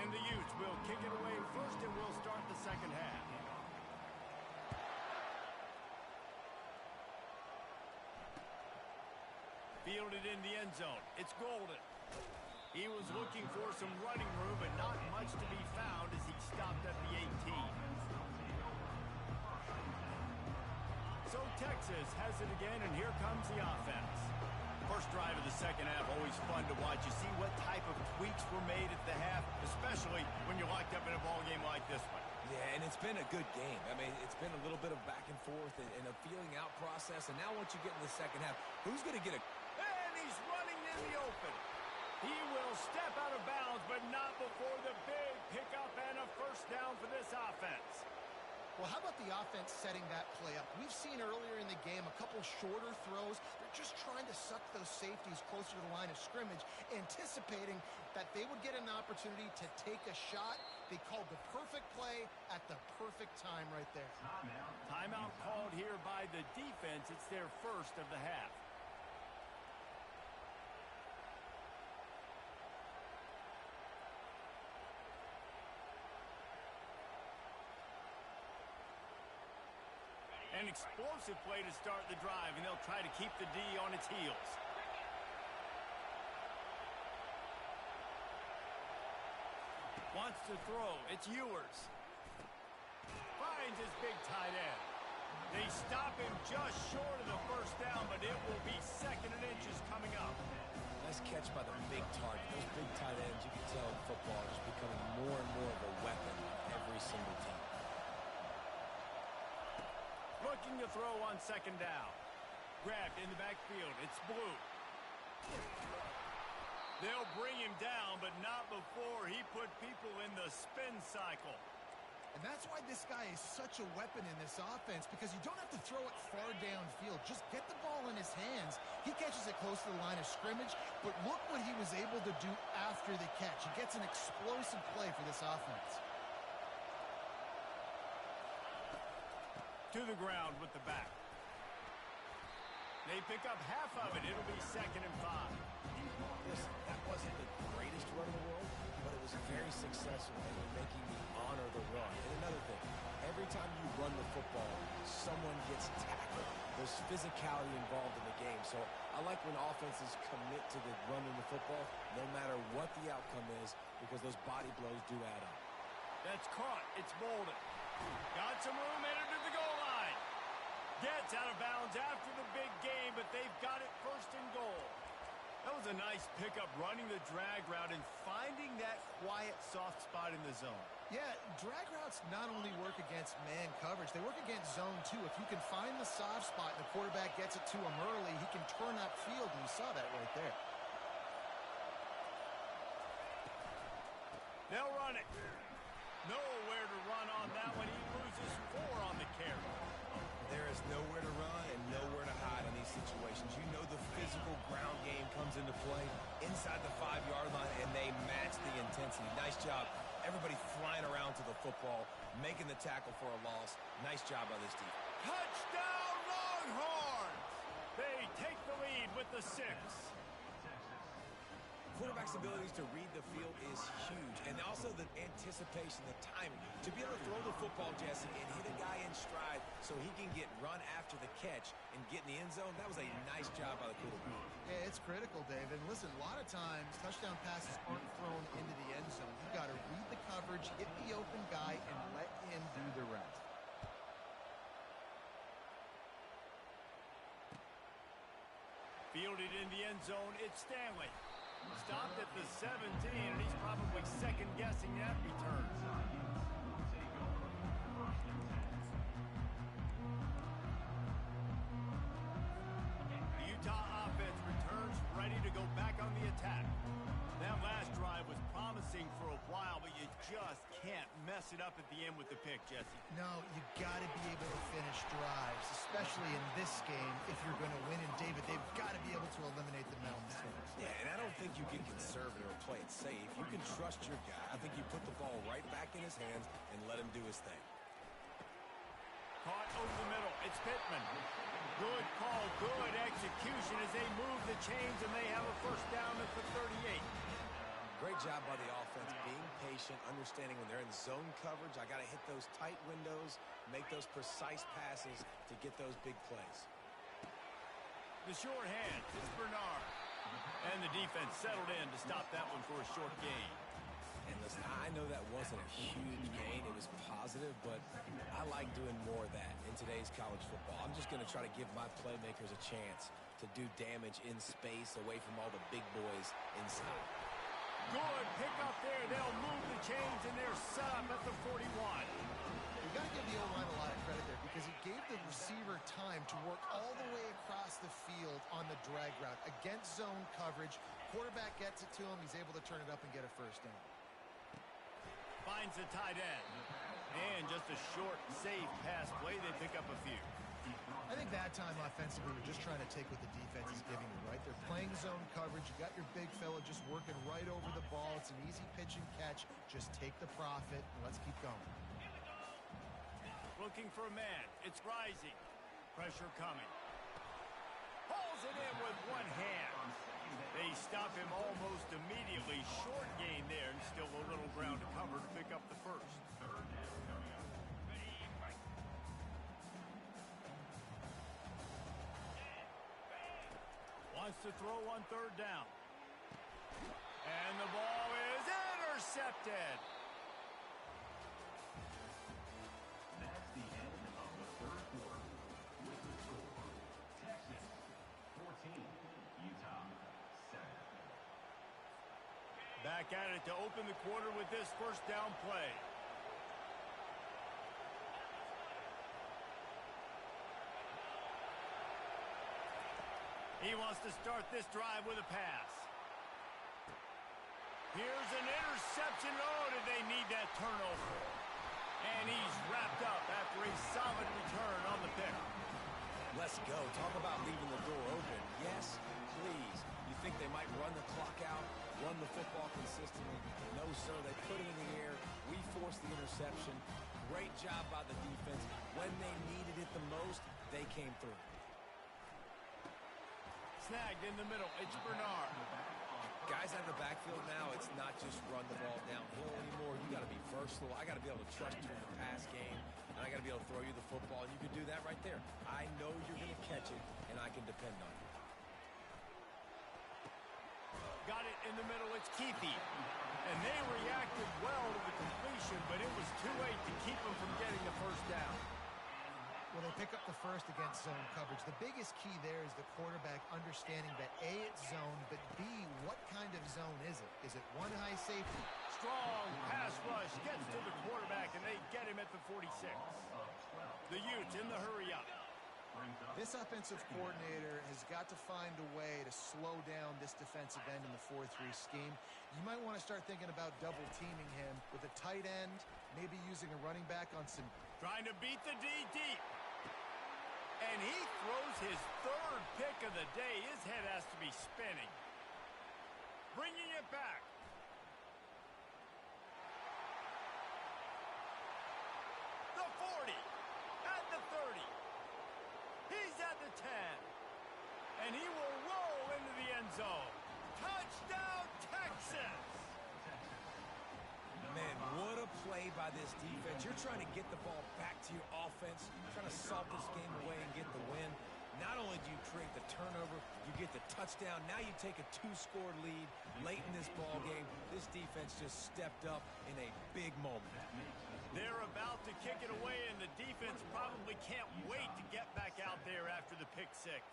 And the Utes will kick it away first, and we'll start the second half. Fielded in the end zone. It's Golden. He was looking for some running room, but not much to be found as he stopped at the 18. So Texas has it again, and here comes the offense. First drive of the second half, always fun to watch. You see what type of tweaks were made at the half, especially when you're locked up in a ball game like this one. Yeah, and it's been a good game. I mean, it's been a little bit of back and forth and a feeling out process. And now once you get in the second half, who's going to get a... And he's running in the open. He will step out of bounds, but not before the big pickup and a first down for this offense. Well, how about the offense setting that play up? We've seen earlier in the game a couple shorter throws. They're just trying to suck those safeties closer to the line of scrimmage, anticipating that they would get an opportunity to take a shot. They called the perfect play at the perfect time right there. Timeout called here by the defense. It's their first of the half. An explosive play to start the drive, and they'll try to keep the D on its heels. Wants to throw. It's Ewers. Finds his big tight end. They stop him just short of the first down, but it will be second and inches coming up. Nice catch by the big target. Those big tight ends, you can tell in football, are just becoming more and more of a weapon on every single team. Looking to throw on second down. Grabbed in the backfield. It's Blue. They'll bring him down, but not before he put people in the spin cycle. And that's why this guy is such a weapon in this offense, because you don't have to throw it far downfield. Just get the ball in his hands. He catches it close to the line of scrimmage, but look what he was able to do after the catch. He gets an explosive play for this offense. To the ground with the back. They pick up half of it. It'll be 2nd and 5. Listen, that wasn't the greatest run in the world, but it was very successful in making me honor the run. And another thing, every time you run the football, someone gets tackled. There's physicality involved in the game. So I like when offenses commit to the running the football, no matter what the outcome is, because those body blows do add up. That's caught. It's Bolden. Got some room, entered to the goal line. Gets out of bounds after the big game, but they've got it 1st and goal. That was a nice pickup, running the drag route and finding that quiet, soft spot in the zone. Yeah, drag routes not only work against man coverage, they work against zone too. If you can find the soft spot and the quarterback gets it to him early, he can turn upfield, and you saw that right there. They'll run it. Nowhere to run on that one. He loses 4 on the carry. There is nowhere to run and nowhere to hide in these situations. You know the physical ground game comes into play inside the 5-yard line, and they match the intensity. Nice job. Everybody flying around to the football, making the tackle for a loss. Nice job by this team. Touchdown, Longhorns! They take the lead with the 6. Quarterback's abilities to read the field is huge, and also the anticipation, the timing. To be able to throw the football, Jesse, and hit a guy in stride so he can get run after the catch and get in the end zone, that was a nice job by the quarterback. Yeah, it's critical, David. And listen, a lot of times touchdown passes aren't thrown into the end zone. You've got to read the coverage, hit the open guy, and let him do the rest. Fielded in the end zone, it's Stanley. Stopped at the 17, and he's probably second-guessing that return. The Utah offense returns ready to go back on the attack. That last drive was promising for a while, but you just can't mess it up at the end with the pick, Jesse. No, you got to be able to finish drives, especially in this game. If you're going to win, and David, they've got to be able to eliminate the mental mistakes. Yeah, and I don't think you get conservative or play it safe. You can trust your guy. I think you put the ball right back in his hands and let him do his thing. Caught over the middle. It's Pittman. Good call, good execution as they move the chains, and they have a first down at the 38. Great job by the offense, being patient, understanding when they're in zone coverage, I got to hit those tight windows, make those precise passes to get those big plays. The short hand, it's Bernard. And the defense settled in to stop that one for a short gain. And listen, I know that wasn't a huge gain. It was positive, but I like doing more of that in today's college football. I'm just going to try to give my playmakers a chance to do damage in space away from all the big boys inside. Good pickup there. They'll move the chains, and they're set up at the 41. You've got to give the O-line a lot of credit there because he gave the receiver time to work all the way across the field on the drag route against zone coverage. Quarterback gets it to him. He's able to turn it up and get a first down. Finds the tight end. And just a short, safe pass play. They pick up a few. I think that time offensively, we're just trying to take what the defense is giving you, right? They're playing zone coverage. You got your big fella just working right over the ball. It's an easy pitch and catch. Just take the profit and let's keep going. Looking for a man. It's rising. Pressure coming. Pulls it in with one hand. They stop him almost immediately. Short gain there and still a little ground to cover to pick up the first. Wants to throw on third down. And the ball is intercepted. That's the end of the third quarter. With the score, Texas 14, Utah 7. Back at it to open the quarter with this first down play. He wants to start this drive with a pass. Here's an interception. Oh, did they need that turnover? And he's wrapped up after a solid return on the pick. Let's go. Talk about leaving the door open. Yes, please. You think they might run the clock out, run the football consistently? No, sir. They put it in the air. We forced the interception. Great job by the defense. When they needed it the most, they came through. Snagged in the middle. It's Bernard. Guys out of the backfield now, it's not just run the ball downhill anymore. You got to be versatile. I got to be able to trust you in the pass game, and I got to be able to throw you the football, and you can do that right there. I know you're going to catch it, and I can depend on you. Got it in the middle. It's Keithy. And they reacted well to the completion, but it was too late to keep them from getting the first down. Well, they pick up the first against zone coverage. The biggest key there is the quarterback understanding that A, it's zone, but B, what kind of zone is it? Is it one high safety? Strong pass rush gets to the quarterback, and they get him at the 46. The Utes in the hurry up. This offensive coordinator has got to find a way to slow down this defensive end in the 4-3 scheme. You might want to start thinking about double teaming him with a tight end, maybe using a running back on some... Trying to beat the D deep. And he throws his third pick of the day. His head has to be spinning. Bringing it back. The 40. At the 30. He's at the 10. And he will roll into the end zone. Touchdown, Texas! Man, what a play by this defense. You're trying to get the ball back to your offense, trying to salt this game away and get the win. Not only do you create the turnover, you get the touchdown. Now you take a 2-score lead late in this ball game. This defense just stepped up in a big moment. They're about to kick it away, and the defense probably can't wait to get back out there after the pick six.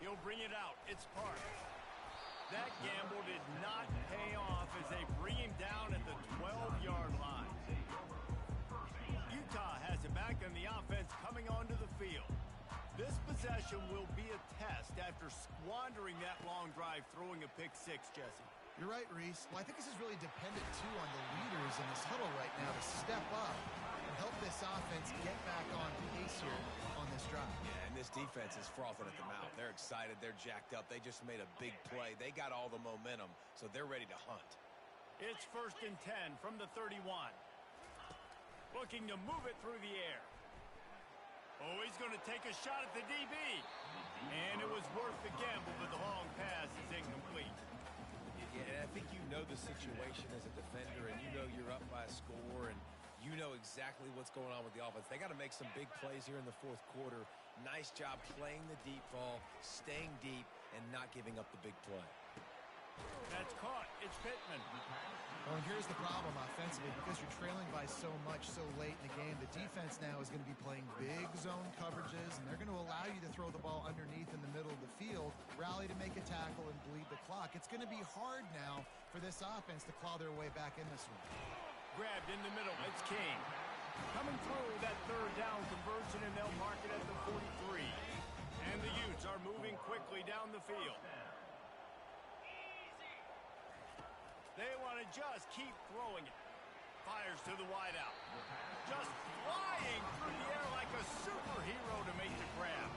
He'll bring it out. It's Park. That gamble did not pay off as they bring him down at the 12-yard line. Utah has it back on the offense coming onto the field. This possession will be a test after squandering that long drive throwing a pick six, Jesse. You're right, Reese. Well, I think this is really dependent, too, on the leaders in this huddle right now to step up and help this offense get back on pace here on this drive. Yeah, and this defense is frothing at the mouth. They're excited. They're jacked up. They just made a big play. They got all the momentum, so they're ready to hunt. It's 1st and 10 from the 31. Looking to move it through the air. Oh, he's going to take a shot at the DB. And it was worth the gamble, but the long pass is incomplete. Yeah, and I think you know the situation as a defender, and you know you're up by a score, and you know exactly what's going on with the offense. They got to make some big plays here in the fourth quarter. Nice job playing the deep ball, staying deep, and not giving up the big play. That's caught. It's Pittman. Well, and here's the problem offensively. Because you're trailing by so much so late in the game, the defense now is going to be playing big zone coverages, and they're going to allow you to throw the ball underneath in the middle of the field, rally to make a tackle, and bleed the clock. It's going to be hard now for this offense to claw their way back in this one. Grabbed in the middle. It's King. Coming through that third down conversion, and they'll mark it at the 43. And the Utes are moving quickly down the field. They want to just keep throwing it. Fires to the wideout. Just flying through the air like a superhero to make the grab.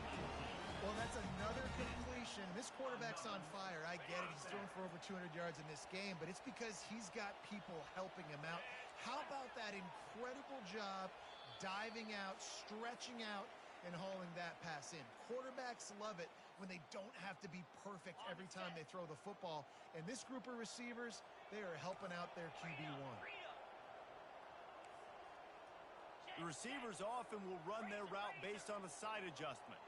Well, that's another completion. This quarterback's on fire. I get it. He's thrown for over 200 yards in this game, but it's because he's got people helping him out. How about that incredible job diving out, stretching out, and hauling that pass in? Quarterbacks love it when they don't have to be perfect every time they throw the football. And this group of receivers, they are helping out their QB1. The receivers often will run their route based on a side adjustment.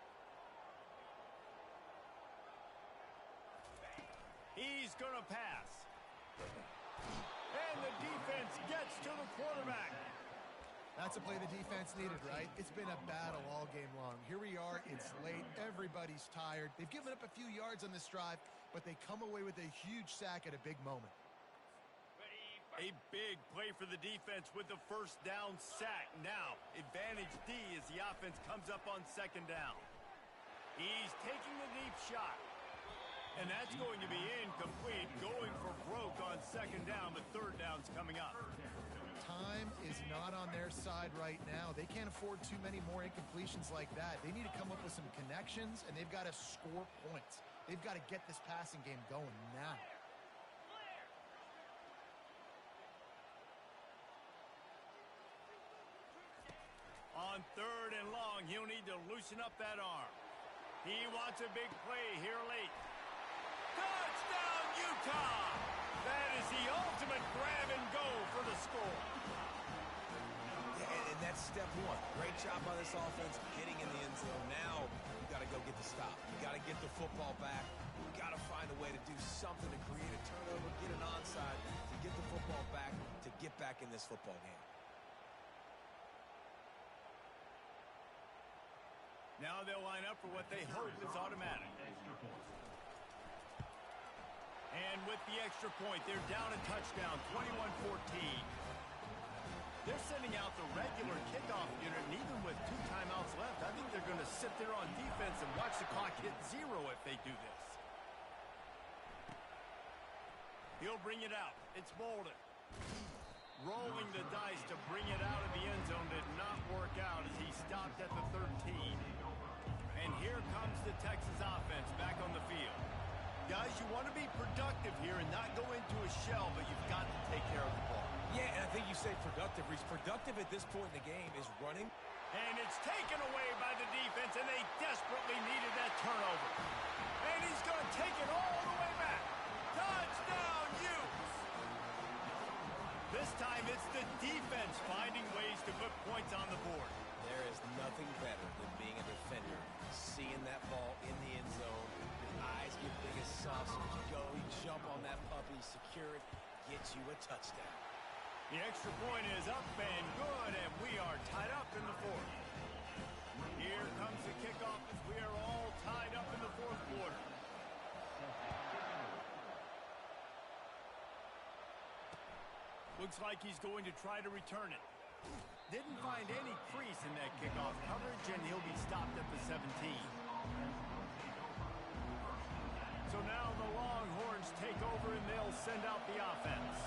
He's going to pass. And the defense gets to the quarterback. That's a play the defense needed, right? It's been a battle all game long. Here we are. It's late. Everybody's tired. They've given up a few yards on this drive, but they come away with a huge sack at a big moment. A big play for the defense with the first down sack. Now, advantage D as the offense comes up on second down. He's taking the deep shot. And that's going to be incomplete. Going for broke on second down, but third down's coming up. Time is not on their side right now. They can't afford too many more incompletions like that. They need to come up with some connections, and they've got to score points. They've got to get this passing game going now. On third and long, he'll need to loosen up that arm. He wants a big play here late. Touchdown, Utah! That is the ultimate grab and go for the score. Yeah, and that's step one. Great job by this offense getting in the end zone. Now you got to go get the stop. You got to get the football back. You got to find a way to do something to create a turnover, get an onside, to get the football back, to get back in this football game. Now they'll line up for what they hope is automatic. And with the extra point, they're down a touchdown, 21-14. They're sending out the regular kickoff unit, and even with 2 timeouts left, I think they're going to sit there on defense and watch the clock hit 0 if they do this. He'll bring it out. It's Bolden. Rolling the dice to bring it out of the end zone did not work out as he stopped at the 13. And here comes the Texas offense back on the field. Guys, you want to be productive here and not go into a shell, but you've got to take care of the ball. Yeah, and I think you say productive. He's productive at this point in the game is running. And it's taken away by the defense, and they desperately needed that turnover. And he's going to take it all the way back. Touchdown, Utes! This time it's the defense finding ways to put points on the board. There is nothing better than being a defender, seeing that ball in the end zone. Your eyes get big as saucers. You go, you jump on that puppy, secure it, gets you a touchdown. The extra point is up and good, and we are tied up in the fourth. Here comes the kickoff as we are all tied up in the fourth quarter. Looks like he's going to try to return it. Didn't find any crease in that kickoff coverage, and he'll be stopped at the 17. So now the Longhorns take over, and they'll send out the offense.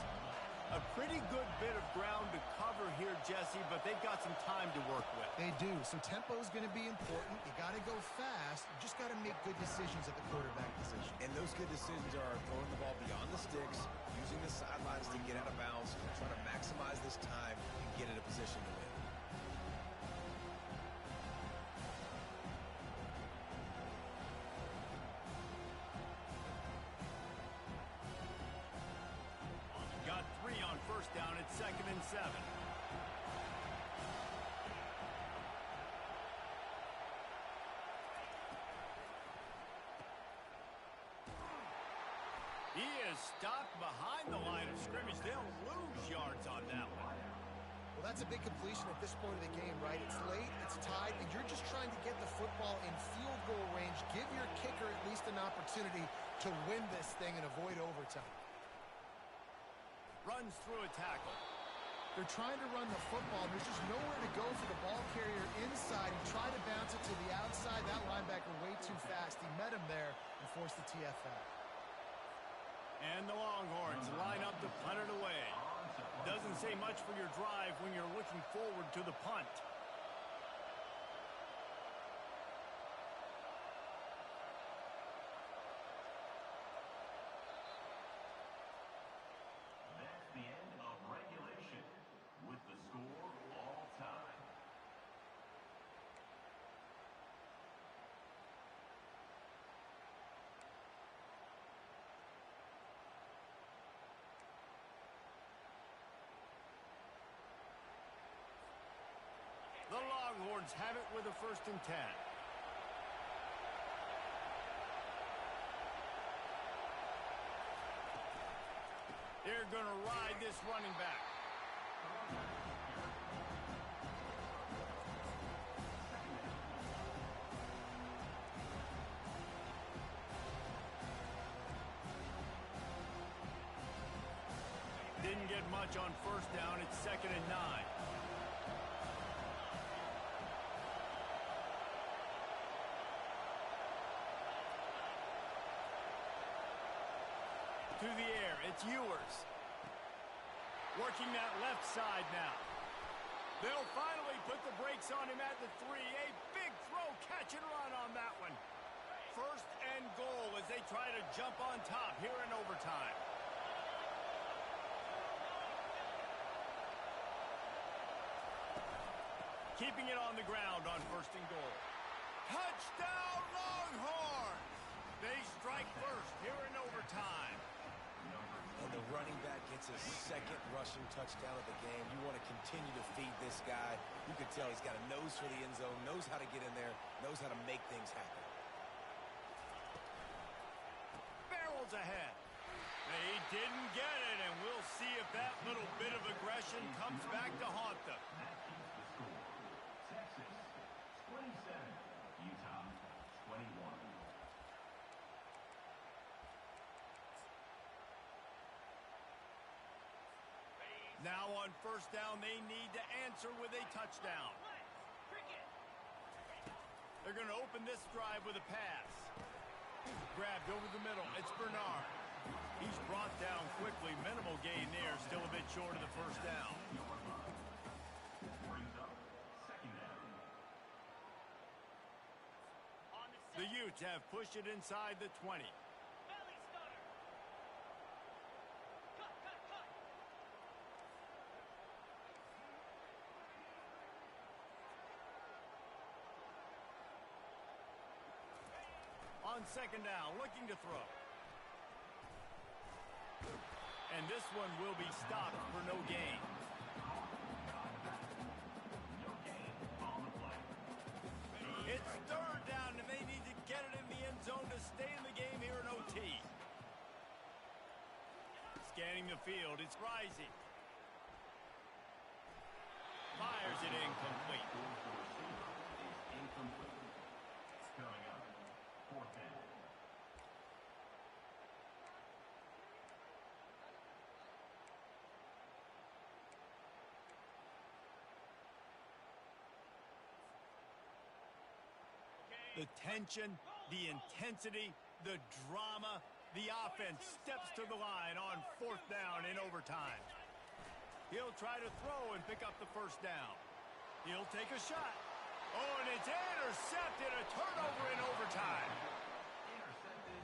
A pretty good bit of ground to cover here, Jesse, but they've got some time to work with. They do, so tempo is going to be important. You got to go fast. You just got to make good decisions at the quarterback position. And those good decisions are throwing the ball beyond the sticks, using the sidelines to get out of bounds, trying to maximize this time and get in a position to win. and 7. He is stopped behind the line of scrimmage. They'll lose yards on that one. Well, that's a big completion at this point of the game, right? It's late, it's tied, and you're just trying to get the football in field goal range. Give your kicker at least an opportunity to win this thing and avoid overtime. Runs through a tackle. They're trying to run the football. There's just nowhere to go for the ball carrier inside. He tried to bounce it to the outside. That linebacker way too fast. He met him there and forced the TFL. And the Longhorns line up to punt it away. Doesn't say much for your drive when you're looking forward to the punt. That's the end of regulation with the score all time. The Longhorns have it with a 1st and 10. They're going to ride this running back. Didn't get much on 1st down. It's 2nd and 9. To the air, it's Ewers. Working that left side now. They'll finally put the brakes on him at the 3. A big throw, catch and run on that one. 1st and goal as they try to jump on top here in overtime. Keeping it on the ground on 1st and goal. Touchdown, Longhorns! They strike first here in overtime. And the running back gets his 2nd rushing touchdown of the game. You want to continue to feed this guy. You can tell he's got a nose for the end zone, knows how to get in there, knows how to make things happen. Barrels ahead. They didn't get it, and we'll see if that little bit of aggression comes back to haunt them. That keeps the score. Texas 27, Utah 21. Now on 1st down, they need to answer with a touchdown. They're going to open this drive with a pass. Grabbed over the middle. It's Bernard. He's brought down quickly. Minimal gain there. Still a bit short of the 1st down. Brings up 2nd down. The Utes have pushed it inside the 20. On 2nd down, looking to throw. And this one will be stopped for no gain. It's 3rd down, and they need to get it in the end zone to stay in the game here in OT. Scanning the field, it's Rising. Fires it incomplete. Coming up, 4th down. The tension, the intensity, the drama, the offense steps to the line on 4th down in overtime. He'll try to throw and pick up the 1st down. He'll take a shot. Oh, and it's intercepted, a turnover in overtime.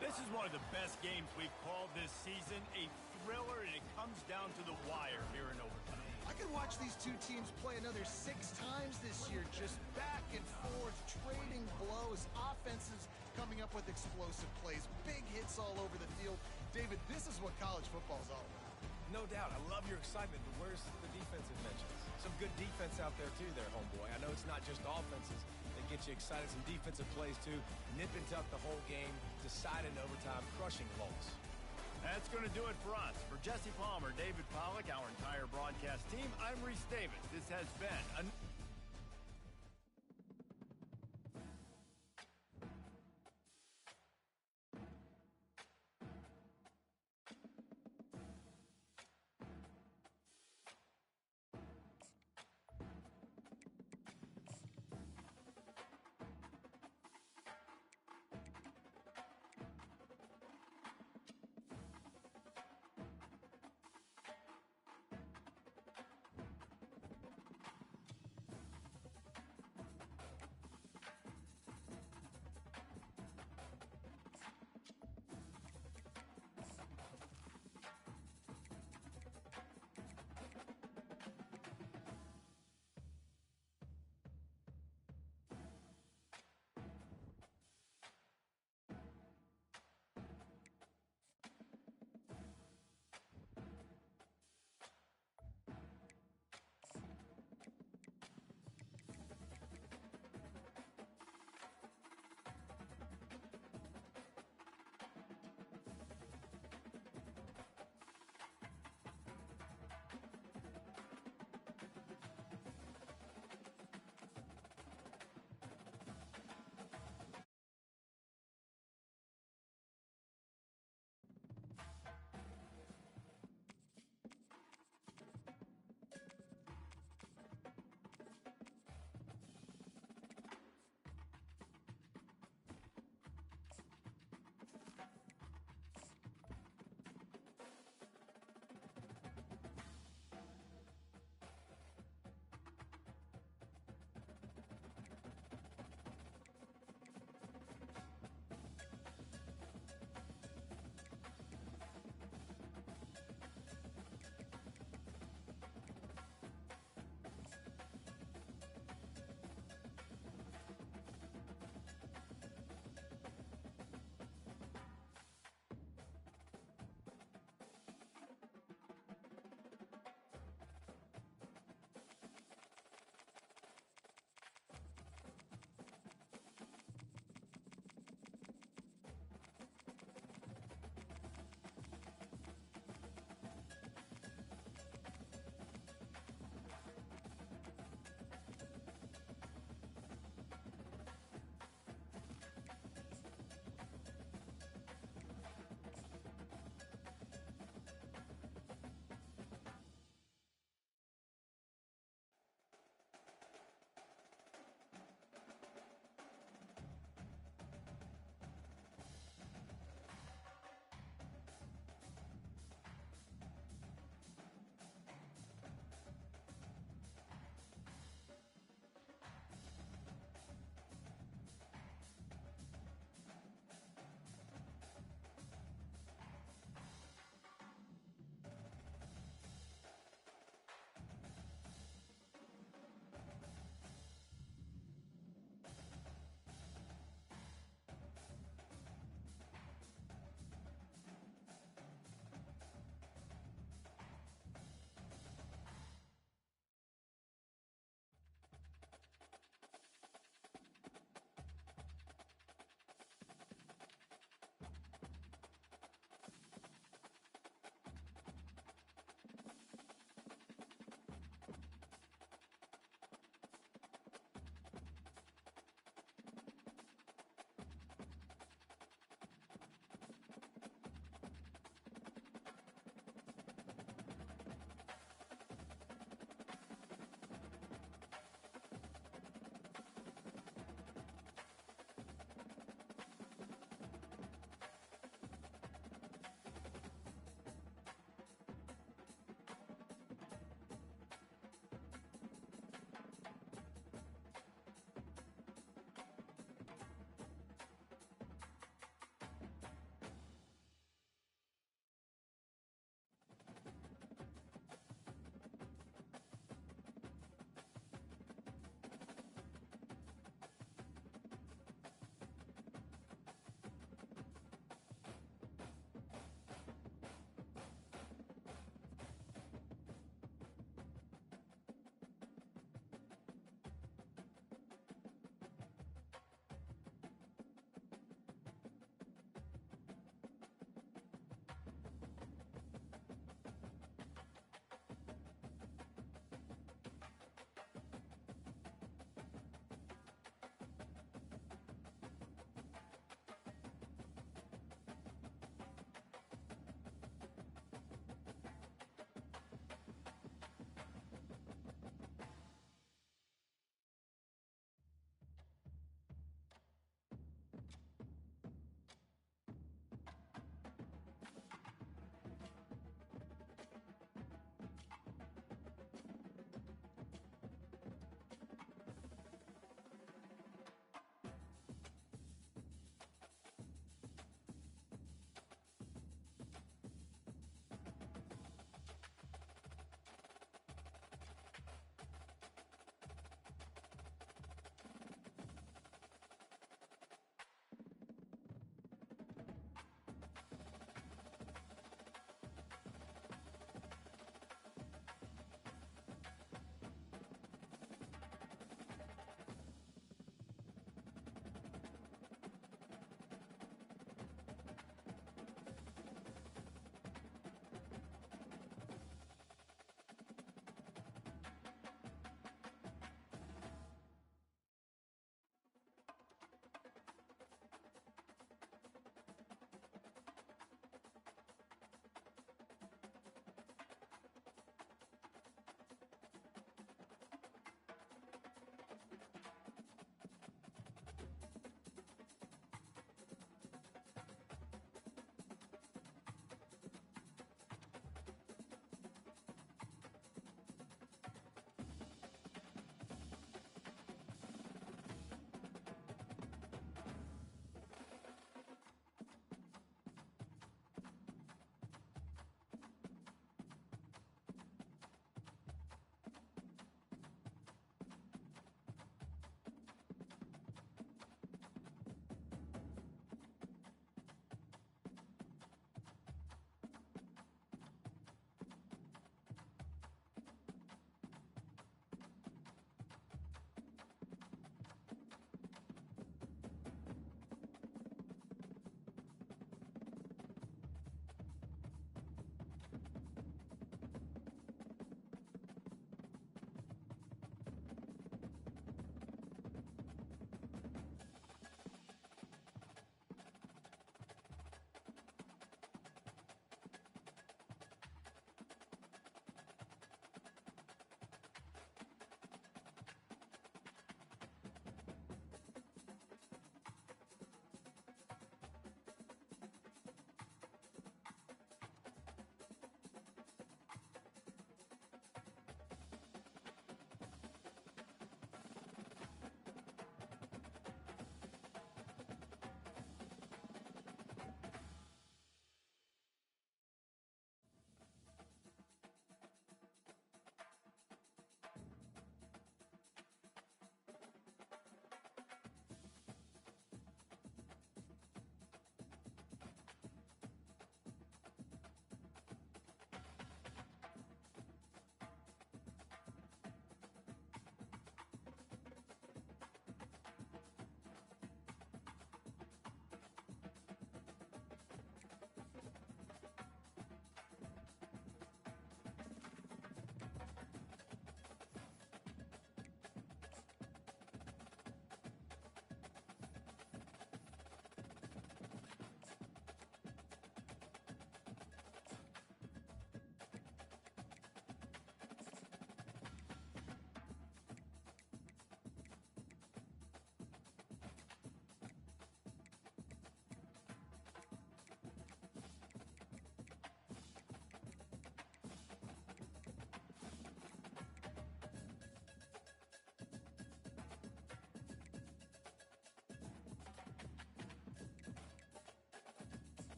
This is one of the best games we've called this season, a thriller, and it comes down to the wire here in overtime. I could watch these two teams play another 6 times this year, just back and forth, trading blows, offenses coming up with explosive plays, big hits all over the field. David, this is what college football is all about. No doubt. I love your excitement, but where's the defensive mentions? Some good defense out there, too, there, homeboy. I know it's not just offenses that get you excited. Some defensive plays, too. Nip and tuck the whole game, decide in overtime, crushing Colts. That's going to do it for us. For Jesse Palmer, David Pollack, our entire broadcast team, I'm Reese Davis. This has been a...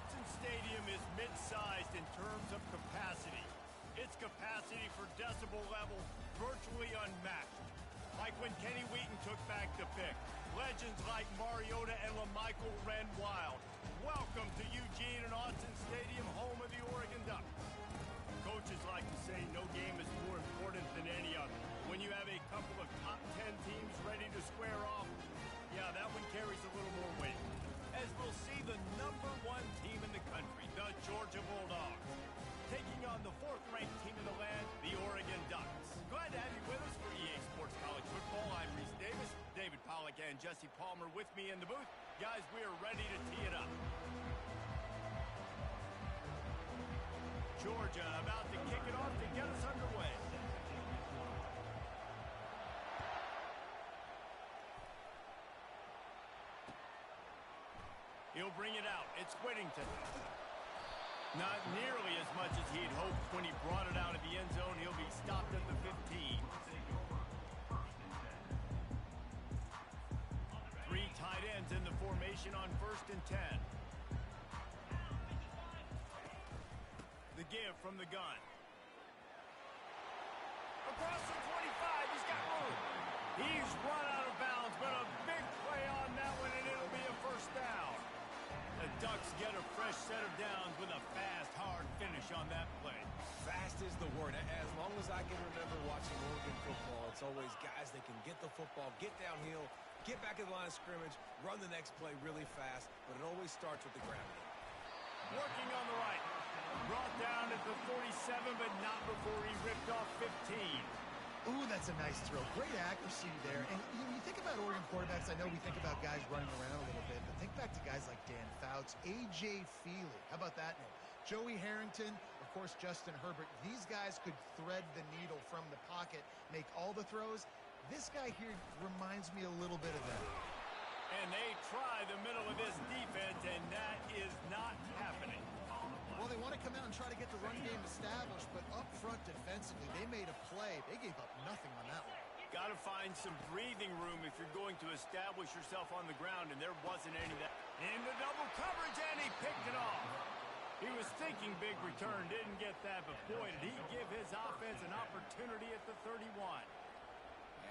Autzen Stadium is mid-sized in terms of capacity. Its capacity for decibel level virtually unmatched. Like when Kenny Wheaton took back the pick. Legends like Mariota and LaMichael ran wild. Welcome to Eugene and Autzen Stadium, home of the Oregon Ducks. Coaches like to say no game is more important than any other. When you have a couple of top 10 teams ready to square off, yeah, that one carries a little more weight. As we'll see the #1 team in the country, the Georgia Bulldogs, taking on the 4th-ranked team in the land, the Oregon Ducks. Glad to have you with us for EA Sports College Football. I'm Reese Davis, David Pollack and Jesse Palmer with me in the booth. Guys, we are ready to tee it up. Georgia about to kick it off to get us underway. He'll bring it out. It's Whittington. Not nearly as much as he'd hoped when he brought it out of the end zone. He'll be stopped at the 15. 3 tight ends in the formation on 1st and 10. The give from the gun. Across the 25, he's got room. He's run out of bounds, but a big play on that one, and it'll be a first down. The Ducks get a fresh set of downs with a fast, hard finish on that play. Fast is the word. As long as I can remember watching Oregon football, it's always guys that can get the football, get downhill, get back in the line of scrimmage, run the next play really fast, but it always starts with the ground game. Working on the right. Brought down at the 47, but not before he ripped off 15. Ooh, that's a nice throw. Great accuracy there. And when you think about Oregon quarterbacks, I know we think about guys running around a little bit, but think back to guys like Dan Fouts, A.J. Feely. How about that name? Joey Harrington, of course, Justin Herbert. These guys could thread the needle from the pocket, make all the throws. This guy here reminds me a little bit of that. And they try the middle of this defense, and that is not happening. Well, they want to come out and try to get the run game established, but up front defensively, they made a play. They gave up nothing on that one. Got to find some breathing room if you're going to establish yourself on the ground, and there wasn't any of that. In the double coverage, and he picked it off. He was thinking big return, didn't get that, but boy, did he give his offense an opportunity at the 31.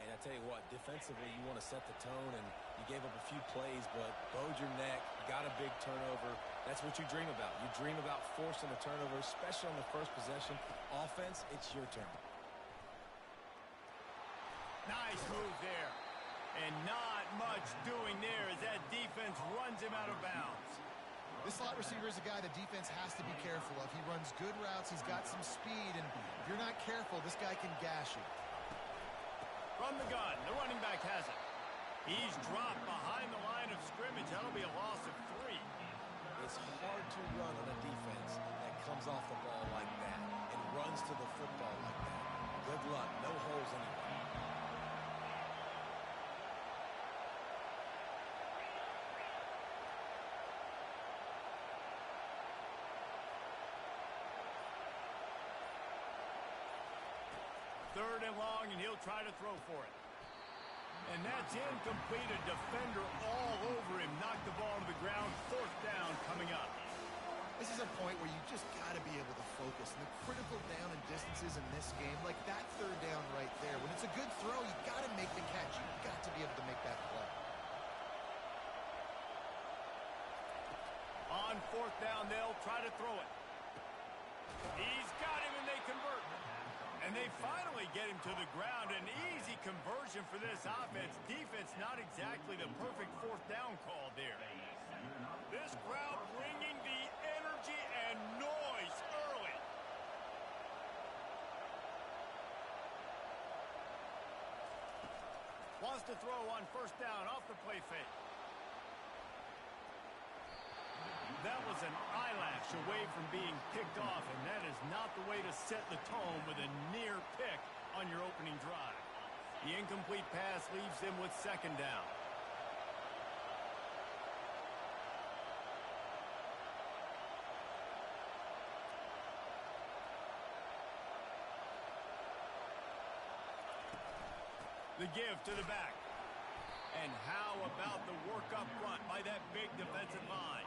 And I tell you what, defensively, you want to set the tone, and you gave up a few plays, but bowed your neck, got a big turnover. That's what you dream about. You dream about forcing a turnover, especially on the first possession. Offense, it's your turn. Nice move there. And not much doing there as that defense runs him out of bounds. This slot receiver is a guy the defense has to be careful of. He runs good routes. He's got some speed, and if you're not careful, this guy can gash you. From the gun, the running back has it. He's dropped behind the line of scrimmage. That'll be a loss of 3. It's hard to run on a defense that comes off the ball like that and runs to the football like that. Good luck. No holes anywhere. Third and long, and he'll try to throw for it. And that's incomplete. A defender all over him. Knocked the ball to the ground. 4th down coming up. This is a point where you just got to be able to focus. And the critical down and distances in this game, like that 3rd down right there, when it's a good throw, you got to make the catch. You've got to be able to make that play. On 4th down, they'll try to throw it. He's got him, and they convert. And they finally get him to the ground. An easy conversion for this offense. Defense not exactly the perfect 4th down call there. This crowd bringing the energy and noise early. Wants to throw on 1st down off the play fake. That was an eyelash away from being picked off, and that is not the way to set the tone with a near pick on your opening drive. The incomplete pass leaves them with 2nd down. The give to the back. And how about the work up front by that big defensive line?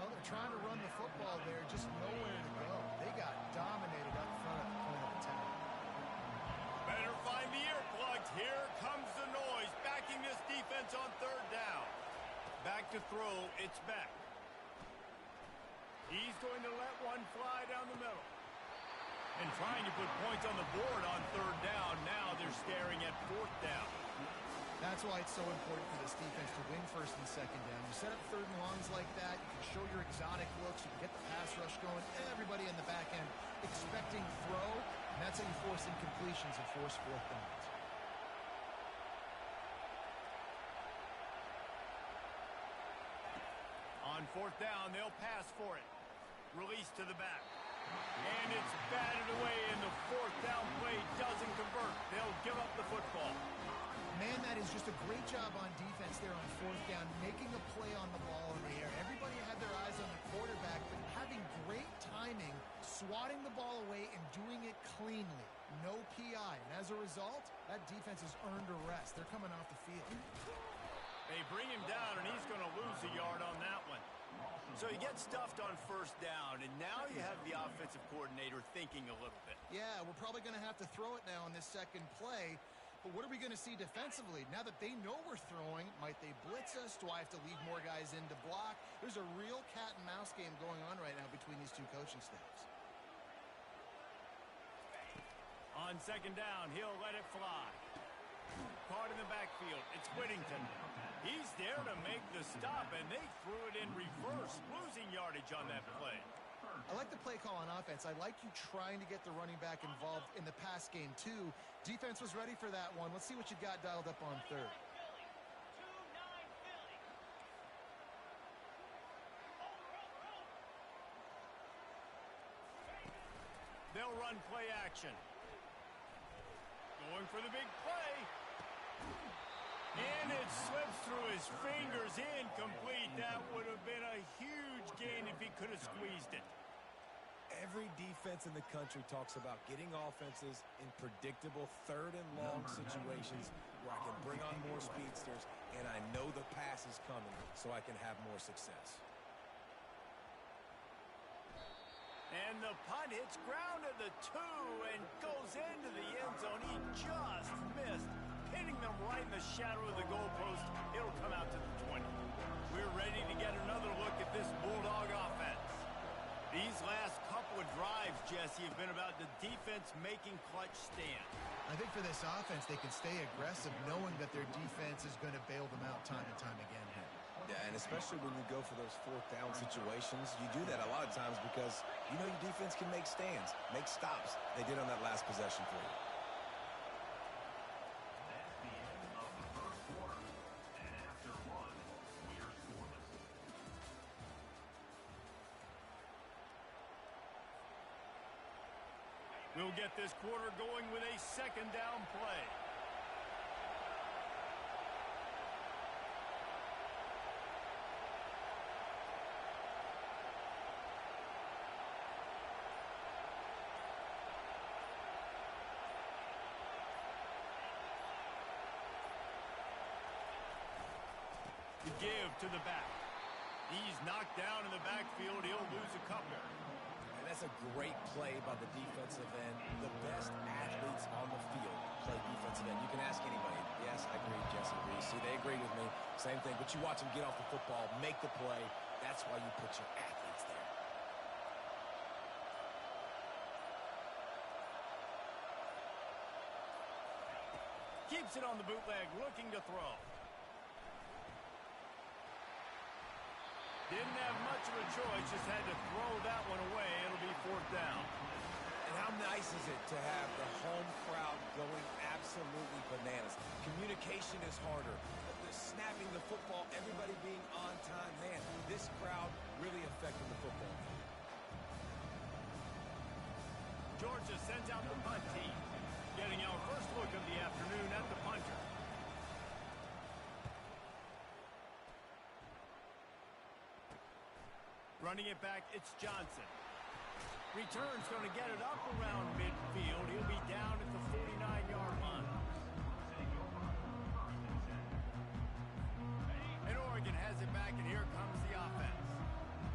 Well, they're trying to run the football there, just nowhere to go. They got dominated up front at the point of attack. Better find the earplugs. Here comes the noise, backing this defense on third down. Back to throw, it's Beck. He's going to let one fly down the middle. And trying to put points on the board on third down. Now they're staring at fourth down. That's why it's so important for this defense to win first and second down. You set up third and longs like that, you can show your exotic looks, you can get the pass rush going, everybody in the back end expecting throw, and that's how you force incompletions and force fourth downs. On fourth down, they'll pass for it. Release to the back. And it's batted away, and the fourth down play doesn't convert. They'll give up the football. Man, that is just a great job on defense there on fourth down, making a play on the ball in the air. Everybody had their eyes on the quarterback, but having great timing, swatting the ball away, and doing it cleanly. No PI. And as a result, that defense has earned a rest. They're coming off the field. They bring him down, and he's going to lose a yard on that one. So he gets stuffed on first down, and now you have the offensive coordinator thinking a little bit. Yeah, we're probably going to have to throw it now in this second play. But what are we going to see defensively? Now that they know we're throwing, might they blitz us? Do I have to leave more guys in to block? There's a real cat and mouse game going on right now between these two coaching staffs. On second down, he'll let it fly. Caught in the backfield. It's Whittington. He's there to make the stop, and they threw it in reverse, losing yardage on that play. I like the play call on offense. I like you trying to get the running back involved in the pass game, too. Defense was ready for that one. Let's see what you got dialed up on third. They'll run play action. Going for the big play. And it slips through his fingers, incomplete. That would have been a huge gain if he could have squeezed it. Every defense in the country talks about getting offenses in predictable third and long situations where I can bring on more speedsters and I know the pass is coming so I can have more success. And the punt hits ground at the 2 and goes into the end zone. He just missed, hitting them right in the shadow of the goalpost. It'll come out to the 20. We're ready to get another look at this Bulldog offense. These last couple of drives, Jesse, have been about the defense making clutch stands. I think for this offense, they can stay aggressive knowing that their defense is going to bail them out time and time again. Yeah, and especially when you go for those fourth down situations, you do that a lot of times because you know your defense can make stands, make stops. They did on that last possession for you. That's the end of the first quarter. And after one, we're scoreless. We'll get this quarter going with a second down play. To give to the back. He's knocked down in the backfield. He'll lose a couple. And that's a great play by the defensive end. The best athletes on the field play defensive end. You can ask anybody. Yes, I agree, Jesse agrees. See, they agree with me. Same thing. But you watch them get off the football, make the play. That's why you put your athletes there. Keeps it on the bootleg, looking to throw. Didn't have much of a choice, just had to throw that one away. It'll be fourth down. And how nice is it to have the home crowd going absolutely bananas? Communication is harder. The snapping the football, everybody being on time. Man, this crowd really affected the football. Georgia sends out the punt team. Getting our first look of the afternoon at the punter. Running it back, it's Johnson. Return's going to get it up around midfield. He'll be down at the 49-yard line. And Oregon has it back, and here comes the offense.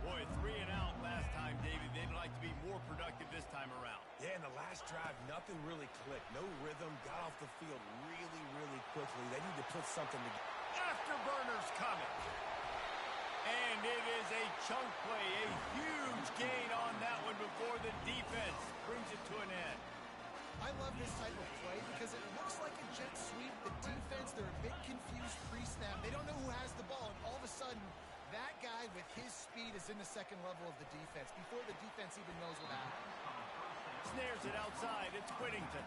Boy, 3 and out last time, David. They'd like to be more productive this time around. Yeah, in the last drive, nothing really clicked. No rhythm, got off the field really, really quickly. They need to put something together. Afterburners coming. And it is a chunk play, a huge gain on that one before the defense brings it to an end. I love this type of play because it looks like a jet sweep. The defense, they're a bit confused pre-snap. They don't know who has the ball, and all of a sudden, that guy with his speed is in the second level of the defense before the defense even knows what happened. Snares it outside. It's Whittington.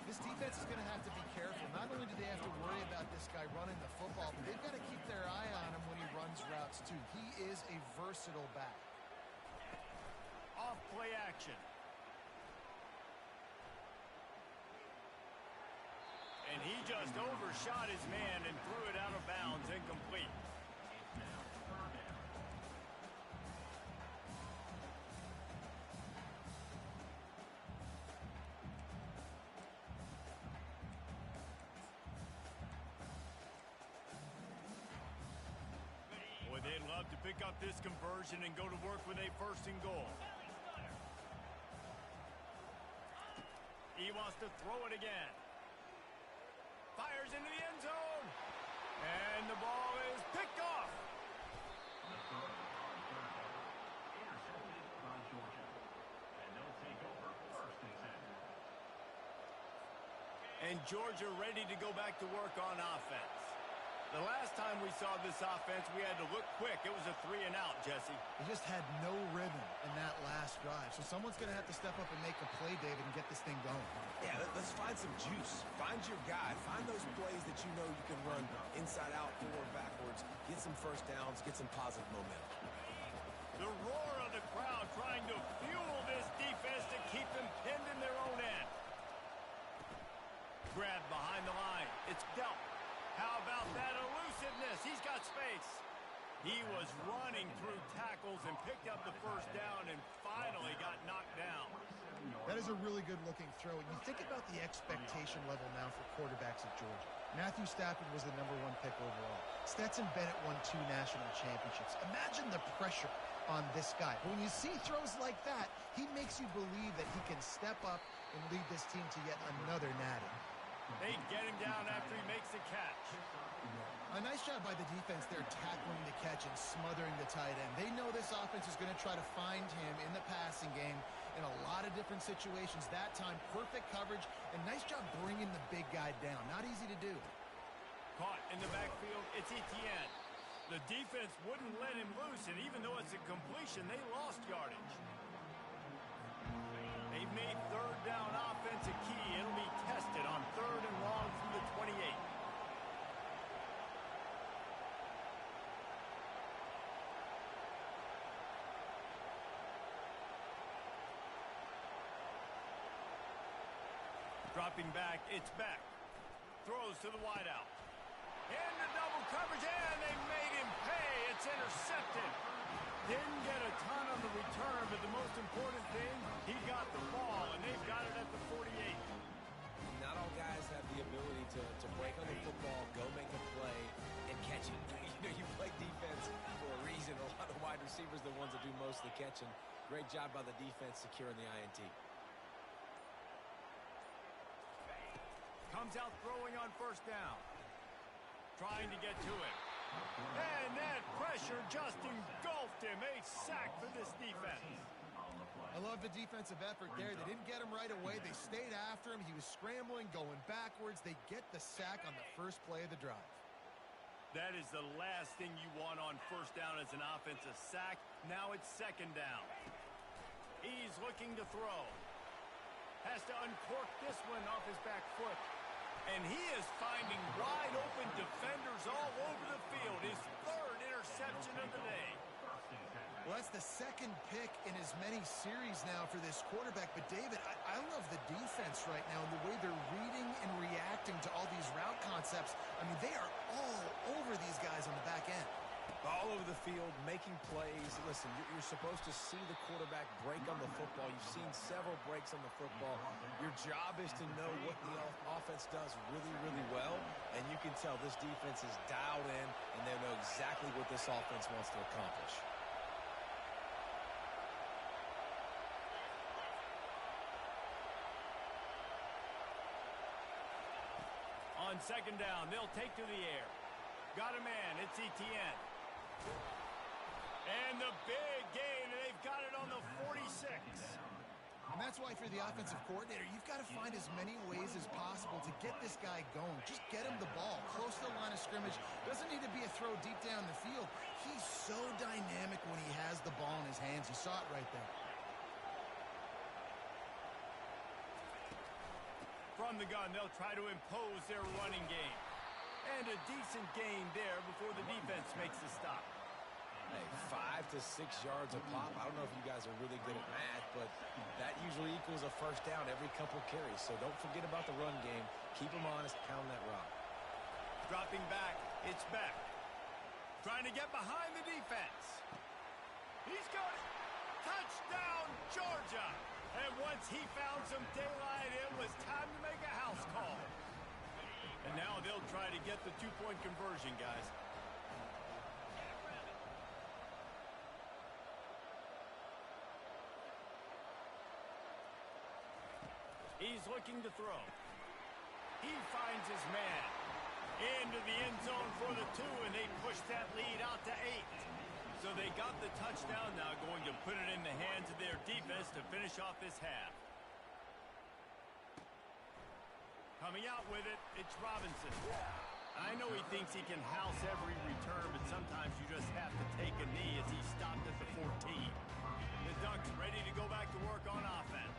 This defense is going to have to be careful. Not only do they have to worry about this guy running the football, but they've got to keep their eye on him when he runs routes, too. He is a versatile back. Off play action. And he just overshot his man and threw it out of bounds, incomplete. Boy, they'd love to pick up this conversion and go to work with a first and goal. He wants to throw it again. Fires into the end zone. And the ball is picked off. The throw on third down. Intercepted by Georgia. And they'll take over first and 10. And Georgia ready to go back to work on offense. The last time we saw this offense, we had to look quick. It was a 3 and out, Jesse. They just had no rhythm in that last drive. So someone's going to have to step up and make a play, David, and get this thing going. Yeah, let's find some juice. Find your guy. Find those plays that you know you can run inside out, forward, backwards. Get some first downs. Get some positive momentum. The roar of the crowd trying to fuel this defense to keep them pinned in their own end. Grab behind the line. It's dealt. How about that elusiveness? He's got space. He was running through tackles and picked up the first down and finally got knocked down. That is a really good-looking throw. And you think about the expectation level now for quarterbacks at Georgia. Matthew Stafford was the #1 pick overall. Stetson Bennett won 2 national championships. Imagine the pressure on this guy. But when you see throws like that, he makes you believe that he can step up and lead this team to yet another natty. They get him down after he makes the catch. A nice job by the defense there tackling the catch and smothering the tight end. They know this offense is going to try to find him in the passing game in a lot of different situations. That time, perfect coverage, and nice job bringing the big guy down. Not easy to do. Caught in the backfield, it's Etienne. The defense wouldn't let him loose, and even though it's a completion, they lost yardage. They've made third down offense a key. It'll be tested on 3rd and long from the 28. Dropping back, it's Beck. Throws to the wideout. Into double coverage, and they made him pay. It's intercepted. Didn't get a ton on the return, but the most important thing, he got the ball, and they've got it at the 48. Not all guys have the ability to break on the football, go make a play, and catch it. You play defense for a reason. A lot of wide receivers are the ones that do most of the catching. Great job by the defense securing the INT. Comes out throwing on first down. Trying to get to him. And that pressure just engulfed him. A sack for this defense. I love the defensive effort there. They didn't get him right away. They stayed after him. He was scrambling, going backwards. They get the sack on the first play of the drive. That is the last thing you want on first down as an offensive sack. Now it's second down. He's looking to throw. Has to uncork this one off his back foot. And he is finding wide open defenders all over the field. His 3rd interception of the day. Well, that's the 2nd pick in as many series now for this quarterback. But, David, I love the defense right now and the way they're reading and reacting to all these route concepts. I mean, they are all over these guys on the back end. All over the field, making plays. Listen, you're supposed to see the quarterback break on the football. You've seen several breaks on the football. Your job is to know what the offense does really, really well. And you can tell this defense is dialed in, and they know exactly what this offense wants to accomplish. On second down, they'll take to the air. Got a man, it's Etienne. And the big gain, and they've got it on the 46. And that's why if you're the offensive coordinator, you've got to find as many ways as possible to get this guy going. Just get him the ball close to the line of scrimmage. Doesn't need to be a throw deep down the field. He's so dynamic when he has the ball in his hands. You saw it right there. From the gun, they'll try to impose their running game. And a decent gain there before the defense makes the stop. Hey, 5 to 6 yards a pop. I don't know if you guys are really good at math, but that usually equals a first down every couple carries. So don't forget about the run game. Keep them honest, pound that rock. Dropping back, it's Beck. Trying to get behind the defense. He's got it. Touchdown, Georgia. And once he found some daylight, it was time to make a house call. And now they'll try to get the two-point conversion, guys. He's looking to throw. He finds his man. Into the end zone for the 2, and they push that lead out to 8. So they got the touchdown, now going to put it in the hands of their defense to finish off this half. Coming out with it, it's Robinson. I know he thinks he can house every return, but sometimes you just have to take a knee as he stopped at the 14. The Ducks ready to go back to work on offense.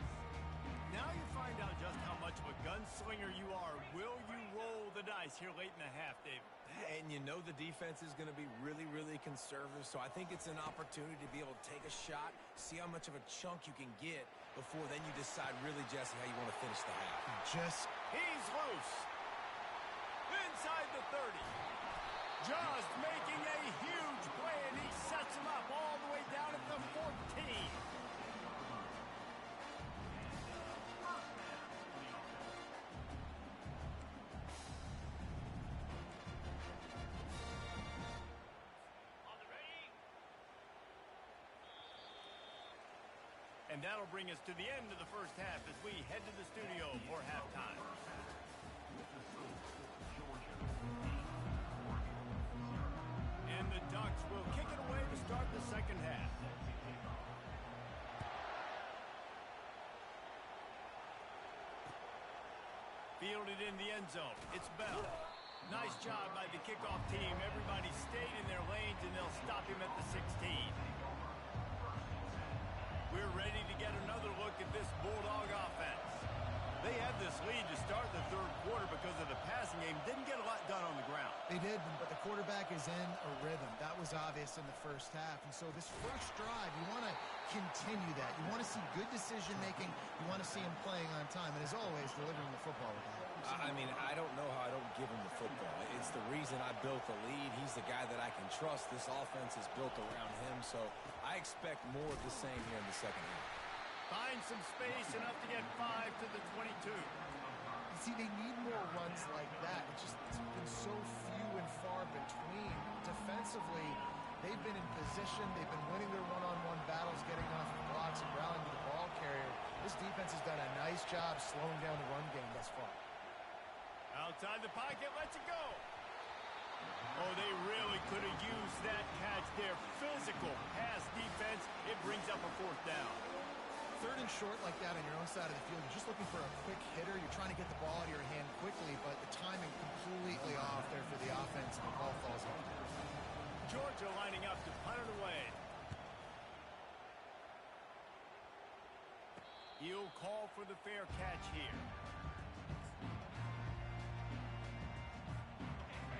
Now you find out just how much of a gunslinger you are. Will you roll the dice here late in the half, David? And you know the defense is going to be really, really conservative, so I think it's an opportunity to be able to take a shot, see how much of a chunk you can get before then you decide really, Jesse, how you want to finish the half. He's loose. Inside the 30. Just making a huge play, and he sets him up all the way down at the 14. And that'll bring us to the end of the first half as we head to the studio for halftime. And the Ducks will kick it away to start the second half. Fielded in the end zone. It's Bell. Nice job by the kickoff team. Everybody stayed in their lanes, and they'll stop him at the 16. We're ready to get another look at this Bulldog offense. They had this lead to start the third quarter because of the passing game. Didn't get a lot done on the ground. They did, but the quarterback is in a rhythm. That was obvious in the first half. And so this first drive, you want to continue that. You want to see good decision-making. You want to see him playing on time. And as always, delivering the football with that. I mean, I don't know how I don't give him the football. It's the reason I built the lead. He's the guy that I can trust. This offense is built around him, so I expect more of the same here in the second half. Find some space, enough to get 5 to the 22. You see, they need more runs like that. It's been so few and far between. Defensively, they've been in position. They've been winning their one-on-one battles, getting off the blocks and rallying to the ball carrier. This defense has done a nice job slowing down the run game thus far. Outside the pocket, lets it go. Oh, they really could have used that catch there. Physical pass defense. It brings up a fourth down. Third and short like that on your own side of the field. You're just looking for a quick hitter. You're trying to get the ball out of your hand quickly, but the timing completely off there for the offense, and the ball falls out. Georgia lining up to punt it away. He'll call for the fair catch here.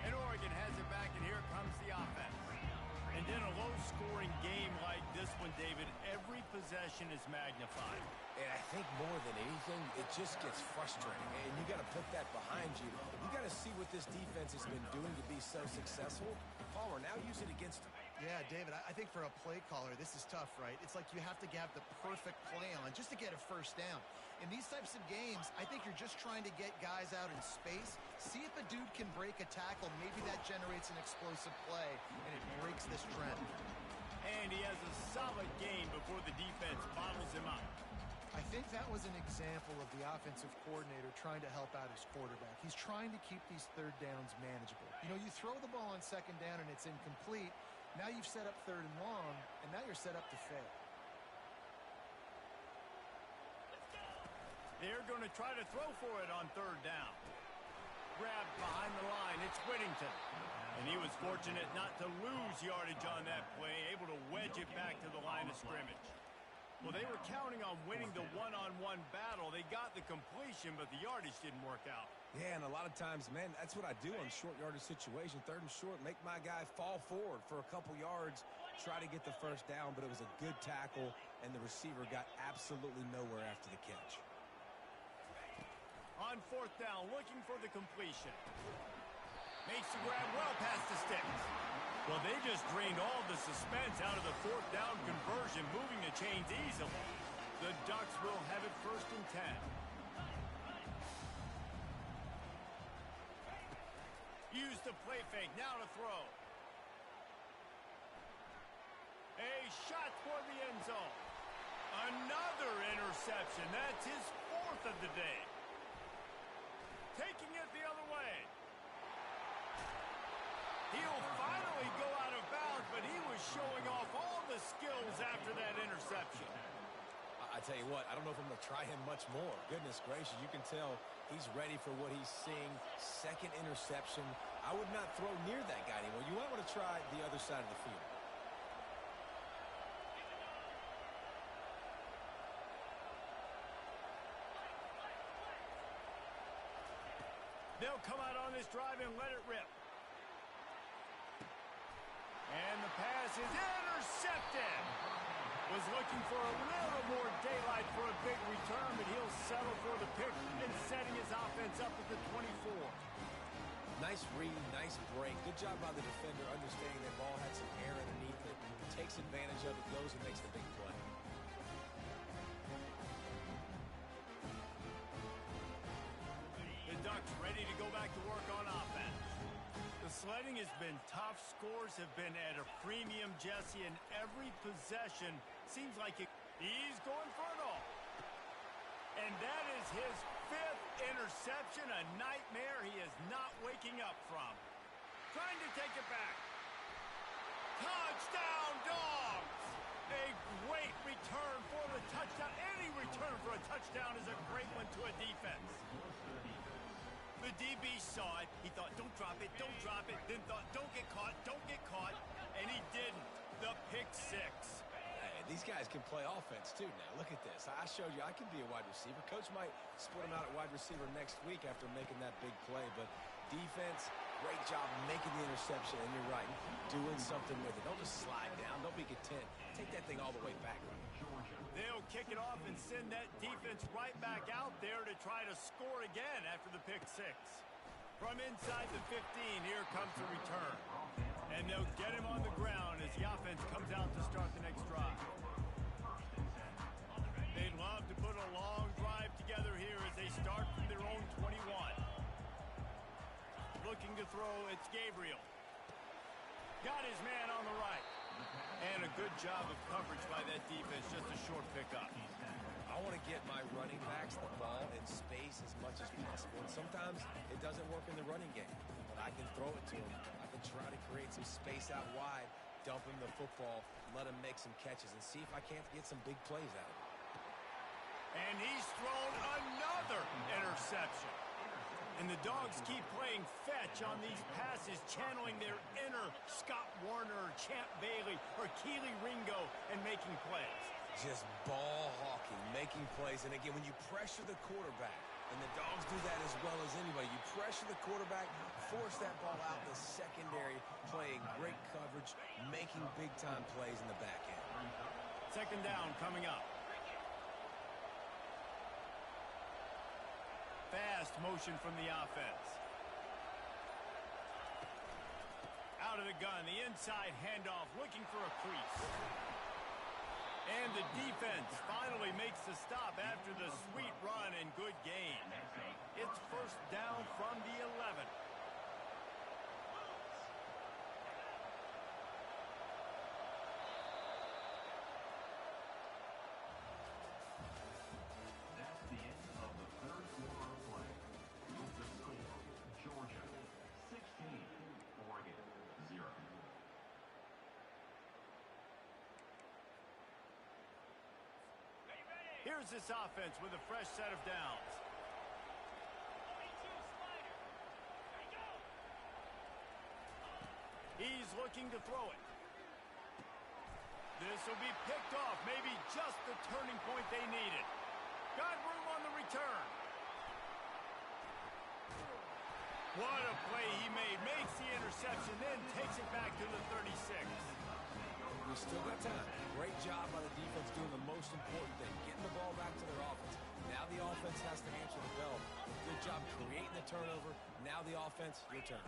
And Oregon has it back, and here comes the offense. And in a low-scoring game like this one, David, every possession is magnified. And I think more than anything, it just gets frustrating. And you got to put that behind you. You got to see what this defense has been doing to be so successful. Palmer, now use it against them. Yeah, David, I think for a play caller, this is tough, right? It's like you have to have the perfect play on just to get a first down. In these types of games, I think you're just trying to get guys out in space, see if a dude can break a tackle. Maybe that generates an explosive play, and it breaks this trend. And he has a solid gain before the defense bottles him up. I think that was an example of the offensive coordinator trying to help out his quarterback. He's trying to keep these third downs manageable. You know, you throw the ball on second down and it's incomplete. Now you've set up third and long, and now you're set up to fail. They're going to try to throw for it on third down. Grabbed behind the line. It's Whittington. And he was fortunate not to lose yardage on that play, able to wedge it back to the line of scrimmage. Well, they were counting on winning the one-on-one battle. They got the completion, but the yardage didn't work out. Yeah, and a lot of times, man, that's what I do on short yardage situation. Third and short, make my guy fall forward for a couple yards, try to get the first down, but it was a good tackle, and the receiver got absolutely nowhere after the catch. On fourth down, looking for the completion. Makes the grab well past the sticks. Well, they just drained all the suspense out of the fourth down conversion, moving the chains easily. The Ducks will have it first and 10. Use the play fake, now to throw. A shot toward the end zone. Another interception. That's his fourth of the day. Taking it the other way. He'll finally go out of bounds, but he was showing off all the skills after that interception. I tell you what, I don't know if I'm going to try him much more. Goodness gracious, you can tell he's ready for what he's seeing. Second interception. I would not throw near that guy anymore. You might want to try the other side of the field. They'll come out on this drive and let it rip. And the pass is intercepted. Was looking for a little more daylight for a big return, but he'll settle for the pick and setting his offense up at the 24. Nice read, nice break. Good job by the defender understanding that ball had some air underneath it. Takes advantage of it, goes and makes the big play. The Ducks ready to go back to work on offense. The sledding has been tough. Scores have been at a premium, Jesse, and every possession seems like he's going for it all. And that is his fifth interception, a nightmare he is not waking up from. Trying to take it back. Touchdown, Dogs! A great return for the touchdown. Any return for a touchdown is a great one to a defense. The DB saw it. He thought, don't drop it, don't drop it. Then thought, don't get caught, don't get caught. And he didn't. The pick six. Hey, these guys can play offense, too, now. Look at this. I showed you I can be a wide receiver. Coach might split him out at wide receiver next week after making that big play. But defense, great job making the interception. And you're right, doing something with it. Don't just slide down. Don't be content. Take that thing all the way back. They'll kick it off and send that defense right back out there to try to score again after the pick six. From inside the 15, here comes the return. And they'll get him on the ground as the offense comes out to start the next drive. They'd love to put a long drive together here as they start from their own 21. Looking to throw, it's Gabriel. Got his man on the right. And a good job of coverage by that defense, just a short pickup. I want to get my running backs the ball in space as much as possible. And sometimes it doesn't work in the running game, but I can throw it to him. I can try to create some space out wide, dump him the football, let him make some catches, and see if I can't get some big plays out of him. And he's thrown another interception. And the Dogs keep playing fetch on these passes, channeling their inner Scott Warner, Champ Bailey, or Keely Ringo, and making plays. Just ball hawking, making plays. And again, when you pressure the quarterback, and the Dogs do that as well as anybody, you pressure the quarterback, force that ball out in the secondary, playing great coverage, making big-time plays in the back end. Second down coming up. Fast motion from the offense. Out of the gun, the inside handoff, looking for a crease. And the defense finally makes the stop after the sweet run and good gain. It's first down from the 11. Here's this offense with a fresh set of downs. He's looking to throw it. This will be picked off. Maybe just the turning point they needed. Got room on the return. What a play he made. Makes the interception, then takes it back to the 36. We still got time. Great job by the defense doing the most important thing, getting the ball back to their offense. Now the offense has to answer the bell. Good job creating the turnover. Now the offense, your turn.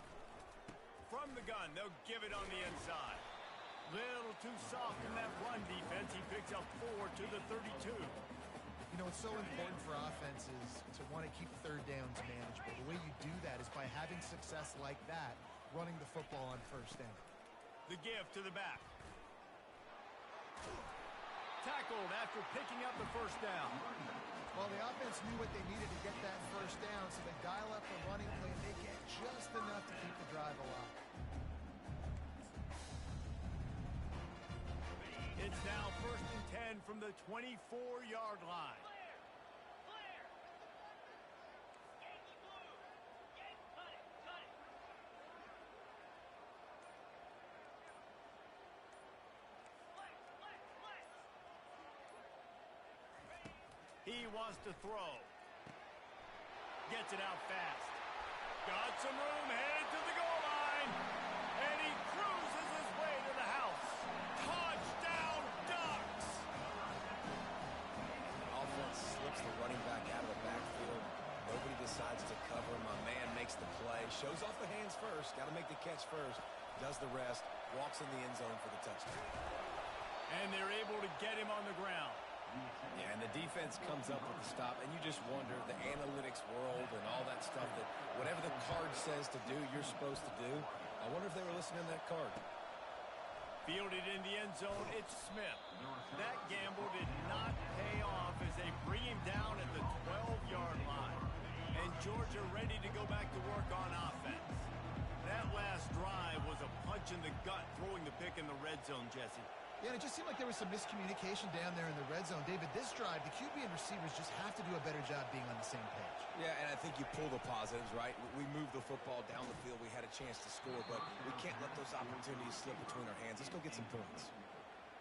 From the gun, they'll give it on the inside. Little too soft in that run defense. He picks up 4 to the 32. You know, it's so important for offenses to want to keep third downs manageable. The way you do that is by having success like that, running the football on first down. The give to the back. Tackled after picking up the first down. Well, the offense knew what they needed to get that first down, so they dial up the running play and they get just enough to keep the drive alive. It's now 1st and 10 from the 24-yard line. He wants to throw. Gets it out fast. Got some room, headed to the goal line. And he cruises his way to the house. Touchdown, Ducks! Offense slips the running back out of the backfield. Nobody decides to cover him. My man makes the play. Shows off the hands first. Got to make the catch first. Does the rest. Walks in the end zone for the touchdown. And they're able to get him on the ground. Yeah, and the defense comes up with the stop, and you just wonder, the analytics world and all that stuff, that whatever the card says to do, you're supposed to do. I wonder if they were listening to that card. Fielded in the end zone, it's Smith. That gamble did not pay off as they bring him down at the 12-yard line. And Georgia ready to go back to work on offense. That last drive was a punch in the gut, throwing the pick in the red zone, Jesse. Yeah, and it just seemed like there was some miscommunication down there in the red zone. David, this drive, the QB and receivers just have to do a better job being on the same page. Yeah, and I think you pull the positives, right? We moved the football down the field. We had a chance to score, but we can't let those opportunities slip between our hands. Let's go get some points.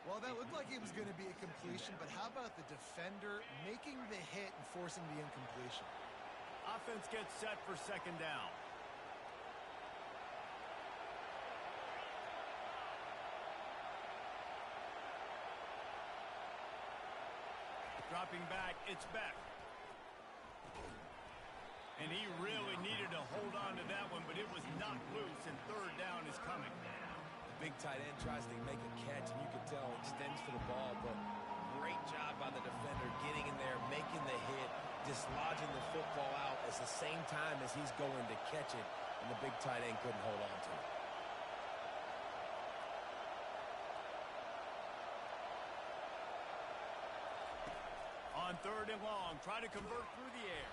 Well, that looked like it was going to be a completion, but how about the defender making the hit and forcing the incompletion? Offense gets set for 2nd down. Dropping back, it's Beck. And he really needed to hold on to that one, but it was knocked loose, and 3rd down is coming. The big tight end tries to make a catch, and you can tell extends for the ball, but great job by the defender getting in there, making the hit, dislodging the football out at the same time as he's going to catch it, and the big tight end couldn't hold on to it. On 3rd and long, try to convert through the air.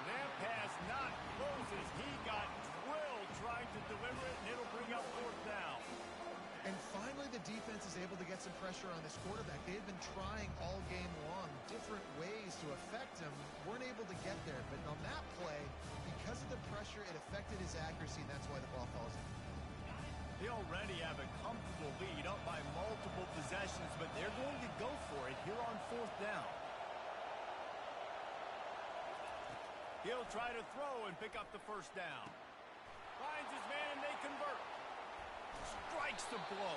That pass not close as he got drilled trying to deliver it, and it'll bring up 4th down. And finally, the defense is able to get some pressure on this quarterback. They've been trying all game long different ways to affect him. Weren't able to get there, but on that play, because of the pressure, it affected his accuracy, and that's why the ball falls in. They already have a comfortable lead up by multiple possessions, but they're going to go for it here on 4th down. He'll try to throw and pick up the 1st down. Finds his man and they convert. Strikes the blow.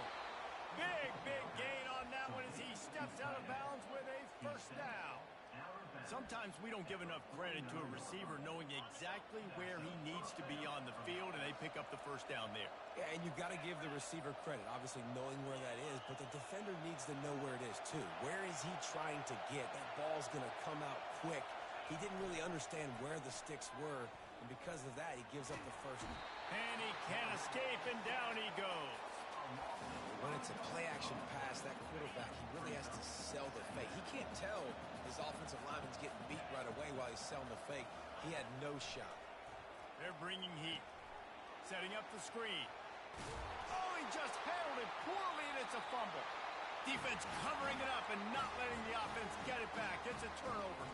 Big gain on that one as he steps out of bounds with a 1st down. Sometimes we don't give enough credit to a receiver knowing exactly where he needs to be on the field, and they pick up the 1st down there. Yeah, and you've got to give the receiver credit, obviously knowing where that is, but the defender needs to know where it is too. Where is he trying to get? That ball's going to come out quick. He didn't really understand where the sticks were, and because of that, he gives up the 1st. And he can't escape, and down he goes. When it's a play-action pass, that quarterback, he really has to sell the fake. He can't tell his offensive lineman's getting beat right away while he's selling the fake. He had no shot. They're bringing heat. Setting up the screen. Oh, he just handled it poorly, and it's a fumble. Defense covering it up and not letting the offense get it back. It's a turnover.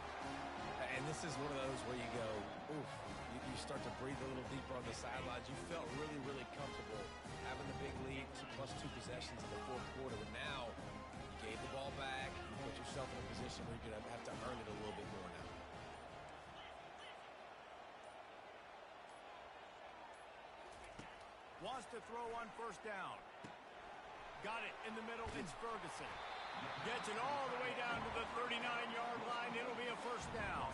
And this is one of those where you go, oof, you start to breathe a little deeper on the sidelines. You felt really, really comfortable having the big lead, plus 2 possessions in the fourth quarter. But now you gave the ball back. You put yourself in a position where you're going to have to earn it a little bit more now. Wants to throw on first down. Got it in the middle. It's Ferguson. Gets it all the way down to the 39-yard line. It'll be a first down.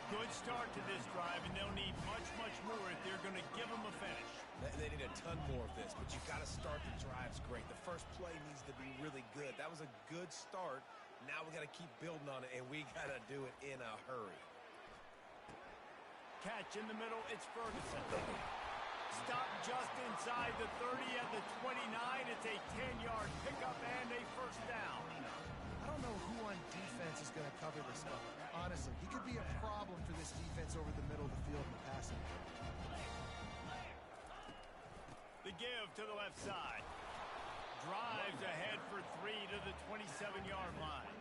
Good start to this drive, and they'll need much, much more if they're going to give them a finish. They need a ton more of this, but you've got to start the drives great. The first play needs to be really good. That was a good start. Now we got to keep building on it, and we got to do it in a hurry. Catch in the middle. It's Ferguson. Stop just inside the 30 at the 29. It's a 10-yard pickup and a first down. I don't know who on defense is going to cover this guy. Honestly, he could be a problem for this defense over the middle of the field in the passing. The give to the left side. Drives ahead for 3 to the 27-yard line.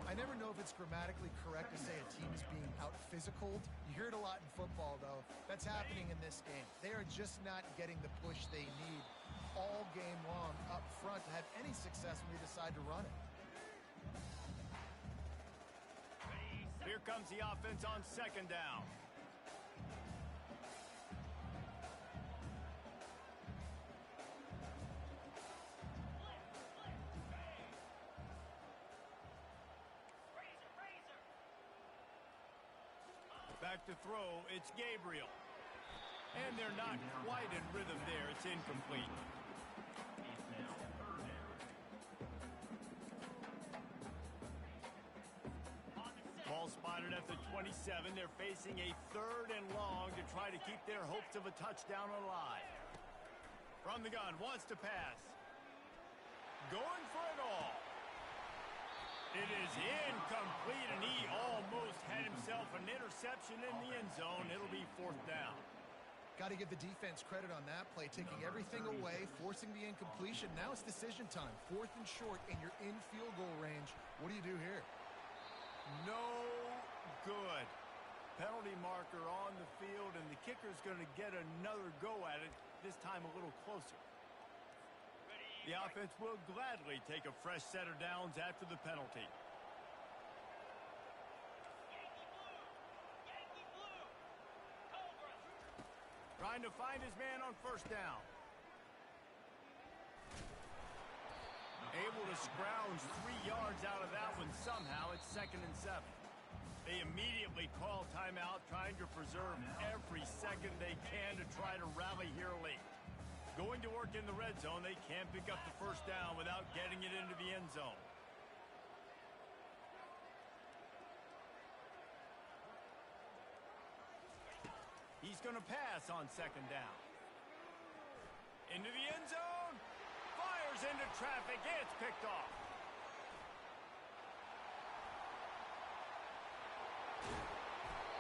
I never know if it's grammatically correct to say a team is being out-physicaled. You hear it a lot in football, though. That's happening in this game. They are just not getting the push they need all game long up front to have any success when they decide to run it. Here comes the offense on second down. Back to throw, it's Gabriel. And they're not quite in rhythm there. It's incomplete. Ball spotted at the 27. They're facing a 3rd and long to try to keep their hopes of a touchdown alive. From the gun, wants to pass. Going for it all. It is incomplete, and he almost had himself an interception in the end zone. It'll be 4th down. Got to give the defense credit on that play, taking everything away, forcing the incompletion. Now it's decision time. 4th and short, and you're in field goal range. What do you do here? No good. Penalty marker on the field, and the kicker's going to get another go at it, this time a little closer. The offense will gladly take a fresh set of downs after the penalty. Trying to find his man on first down. Able to scrounge 3 yards out of that one somehow. It's 2nd and 7. They immediately call timeout, trying to preserve every second they can to try to rally here late. Going to work in the red zone, they can't pick up the first down without getting it into the end zone. He's going to pass on second down. Into the end zone. Fires into traffic. It's picked off.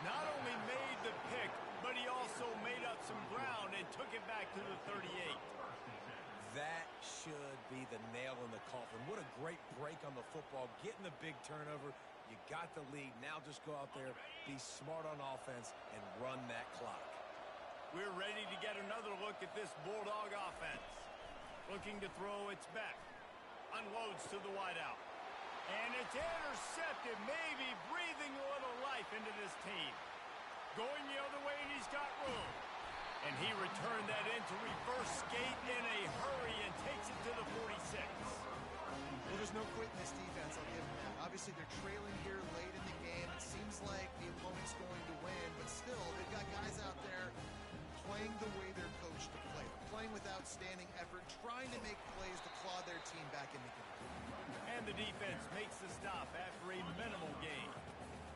Not only made the pick, but he also made up some ground and took it back to the 38. That should be the nail in the coffin. What a great break on the football. Getting the big turnover. You got the lead. Now just go out there, be smart on offense, and run that clock. We're ready to get another look at this Bulldog offense. Looking to throw, it's Beck. Unloads to the wideout. And it's intercepted, maybe breathing a little life into this team. Going the other way, and he's got room. And he returned that into reverse skate in a hurry and takes it to the 46. Well, there's no quitting this defense, I'll give them that. Obviously, they're trailing here late in the game. It seems like the opponent's going to win, but still, they've got guys out there playing the way they're coached to play. Playing with outstanding effort, trying to make plays to claw their team back in the game. And the defense makes the stop after a minimal gain.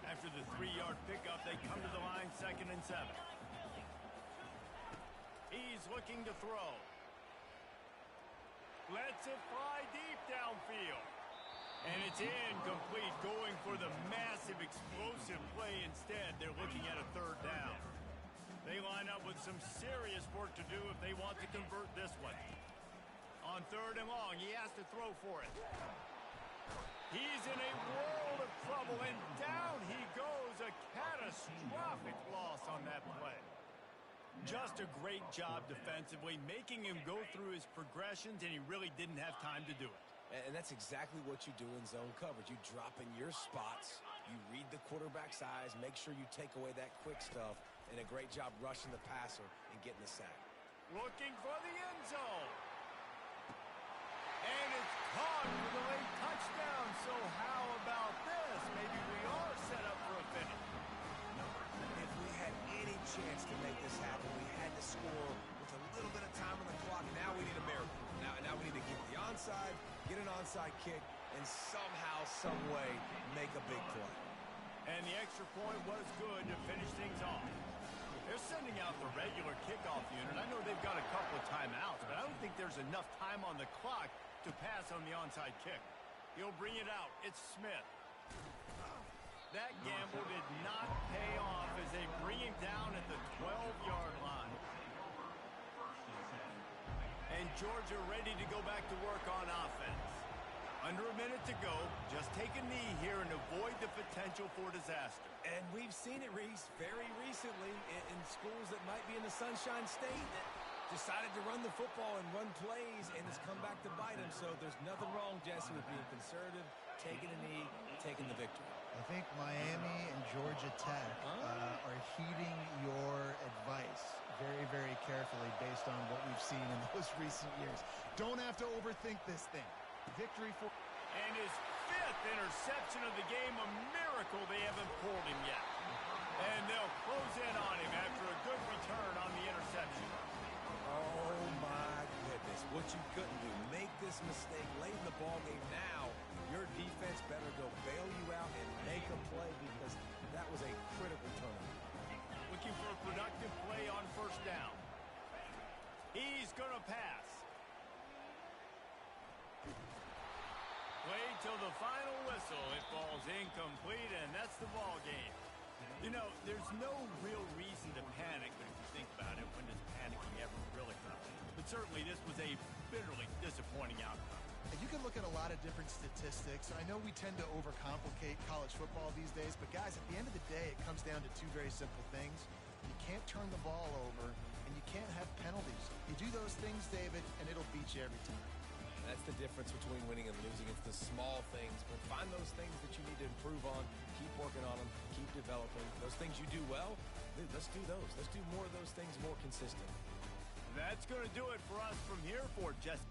After the 3-yard pickup, they come to the line 2nd and 7. He's looking to throw. Lets it fly deep downfield. And it's incomplete, going for the massive explosive play instead. They're looking at a 3rd down. They line up with some serious work to do if they want to convert this one. On 3rd and long, he has to throw for it. He's in a world of trouble, and down he goes. A catastrophic loss on that play. Just a great job defensively, making him go through his progressions, and he really didn't have time to do it. And that's exactly what you do in zone coverage. You drop in your spots, you read the quarterback's eyes, make sure you take away that quick stuff, and a great job rushing the passer and getting the sack. Looking for the end zone. And it's caught for the late touchdown. So how about this? Maybe we are set up for a finish. If we had any chance to make this happen, we had to score with a little bit of time on the clock. Now we need a miracle. Now we need to get the onside, get an onside kick, and somehow, some way, make a big play. And the extra point was good to finish things off. They're sending out the regular kickoff unit. I know they've got a couple of timeouts, but I don't think there's enough time on the clock to pass on the onside kick. He'll bring it out. It's Smith. That gamble did not pay off as they bring him down at the 12-yard line. And Georgia ready to go back to work on offense. Under a minute to go. Just take a knee here and avoid the potential for disaster. And we've seen it, Reese, very recently in schools that might be in the Sunshine State that decided to run the football and run plays, and it's come back to bite them. So there's nothing wrong, Jesse, with being conservative, taking a knee, taking the victory. I think Miami and Georgia Tech are heeding your advice very, very carefully based on what we've seen in those recent years. Don't have to overthink this thing. Victory for... And his 5th interception of the game, a miracle they haven't pulled him yet. And they'll close in on him after a good return on the interception. Oh, my goodness. What you couldn't do. Make this mistake late in the ballgame now. Your defense better go bail you out and make a play because that was a critical turnover. Looking for a productive play on 1st down. He's going to pass. Play till the final whistle. It falls incomplete, and that's the ball game. You know, there's no real reason to panic, but if you think about it, when does panicking ever really come? But certainly this was a bitterly disappointing outcome. You can look at a lot of different statistics. I know we tend to overcomplicate college football these days, but guys, at the end of the day, it comes down to 2 very simple things. You can't turn the ball over, and you can't have penalties. You do those things, David, and it'll beat you every time. That's the difference between winning and losing. It's the small things, but find those things that you need to improve on. Keep working on them. Keep developing. Those things you do well, dude, let's do those. Let's do more of those things more consistent. That's going to do it for us from here for Jesse.